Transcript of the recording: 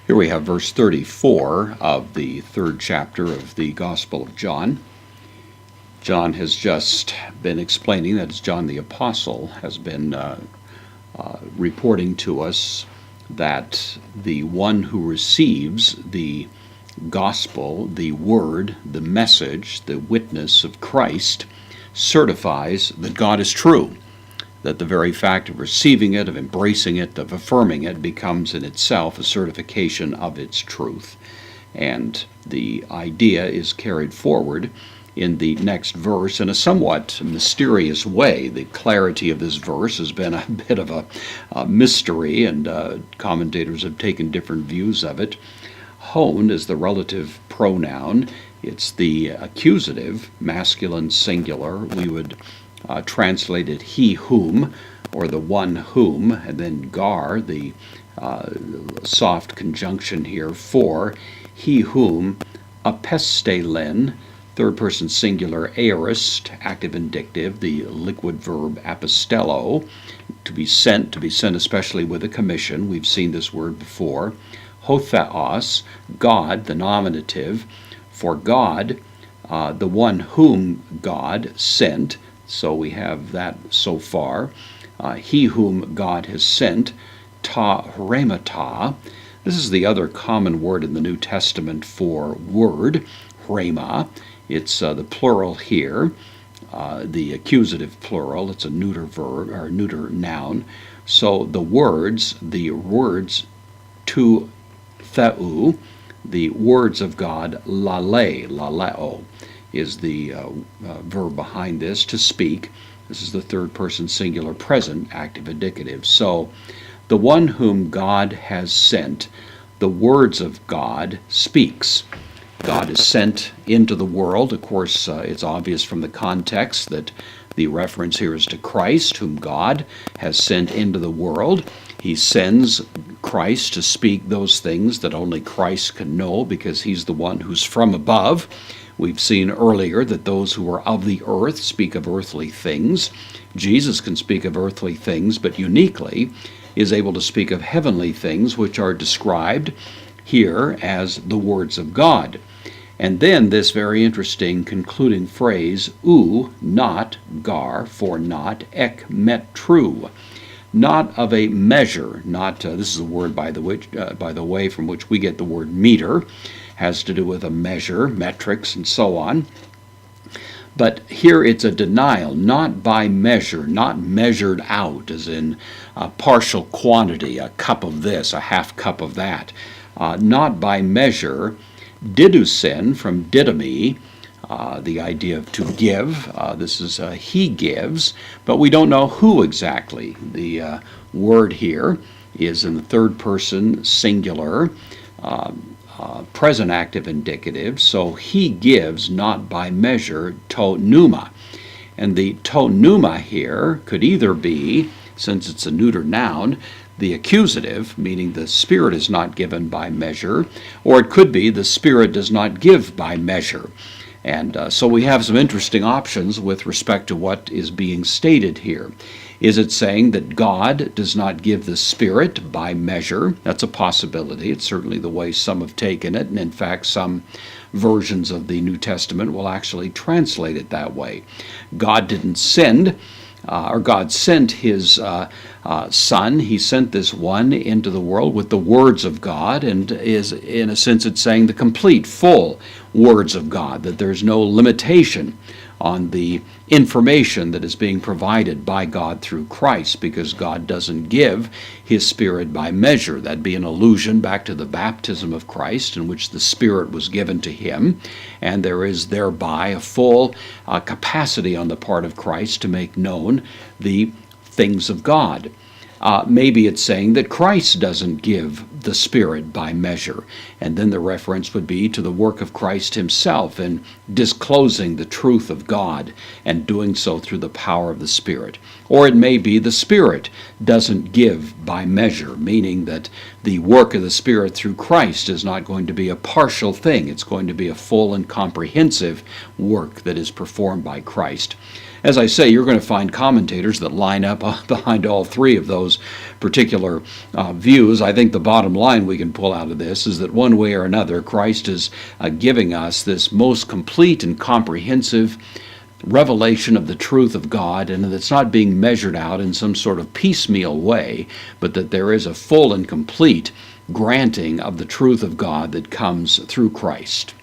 Here we have verse 34 of the third chapter of the Gospel of John. John has just been explaining, that is, John the Apostle has been reporting to us that the one who receives the gospel, the word, the message, the witness of Christ, certifies that God is true, that the very fact of receiving it, of embracing it, of affirming it, becomes in itself a certification of its truth. And the idea is carried forward in the next verse in a somewhat mysterious way. The clarity of this verse has been a bit of a mystery, and commentators have taken different views of it. Hone is the relative pronoun. It's the accusative, masculine singular. We would translate it he whom, or the one whom, and then gar, the soft conjunction here for he whom, apestelen, third person singular aorist, active indicative, the liquid verb apostello, to be sent especially with a commission. We've seen this word before. Hotheos, God, the nominative, for God, the one whom God sent. So we have that so far. He whom God has sent, ta rhemata. This is the other common word in the New Testament for word, rhema. It's the plural here, the accusative plural. It's a neuter verb or neuter noun. So the words to theu, the words of God, laleo, is the verb behind this, to speak. This is the third person singular present, active indicative. So the one whom God has sent, the words of God, speaks. God is sent into the world. Of course, it's obvious from the context that the reference here is to Christ, whom God has sent into the world. He sends Christ to speak those things that only Christ can know, because he's the one who's from above. We've seen earlier that those who are of the earth speak of earthly things. Jesus can speak of earthly things, but uniquely is able to speak of heavenly things, which are described here as the words of God. And then this very interesting concluding phrase, not, gar, for not, ek metru, not of a measure, not, this is a word, by the way, from which we get the word meter, has to do with a measure, metrics, and so on. But here it's a denial, not by measure, not measured out, as in a partial quantity, a cup of this, a half cup of that. Not by measure, didusin, from didomi, the idea of to give. This is he gives, but we don't know who exactly. The word here is in the third person singular, present active indicative, so he gives not by measure, to pneuma. And the to pneuma here could either be, since it's a neuter noun, the accusative, meaning the Spirit is not given by measure, or it could be the Spirit does not give by measure. And so we have some interesting options with respect to what is being stated here. Is it saying that God does not give the Spirit by measure? That's a possibility. It's certainly the way some have taken it, and in fact some versions of the New Testament will actually translate it that way. God didn't send, or God sent his Son. He sent this one into the world with the words of God, and is, in a sense, it's saying the complete, full words of God, that there's no limitation on the information that is being provided by God through Christ, because God doesn't give his Spirit by measure. That'd be an allusion back to the baptism of Christ, in which the Spirit was given to him, and there is thereby a full capacity on the part of Christ to make known the things of God. Maybe it's saying that Christ doesn't give the Spirit by measure, and then the reference would be to the work of Christ himself in disclosing the truth of God and doing so through the power of the Spirit. Or it may be the Spirit doesn't give by measure, meaning that the work of the Spirit through Christ is not going to be a partial thing. It's going to be a full and comprehensive work that is performed by Christ. As I say, you're going to find commentators that line up behind all three of those particular views. I think the bottom line we can pull out of this is that one way or another, Christ is giving us this most complete and comprehensive revelation of the truth of God, and that it's not being measured out in some sort of piecemeal way, but that there is a full and complete granting of the truth of God that comes through Christ.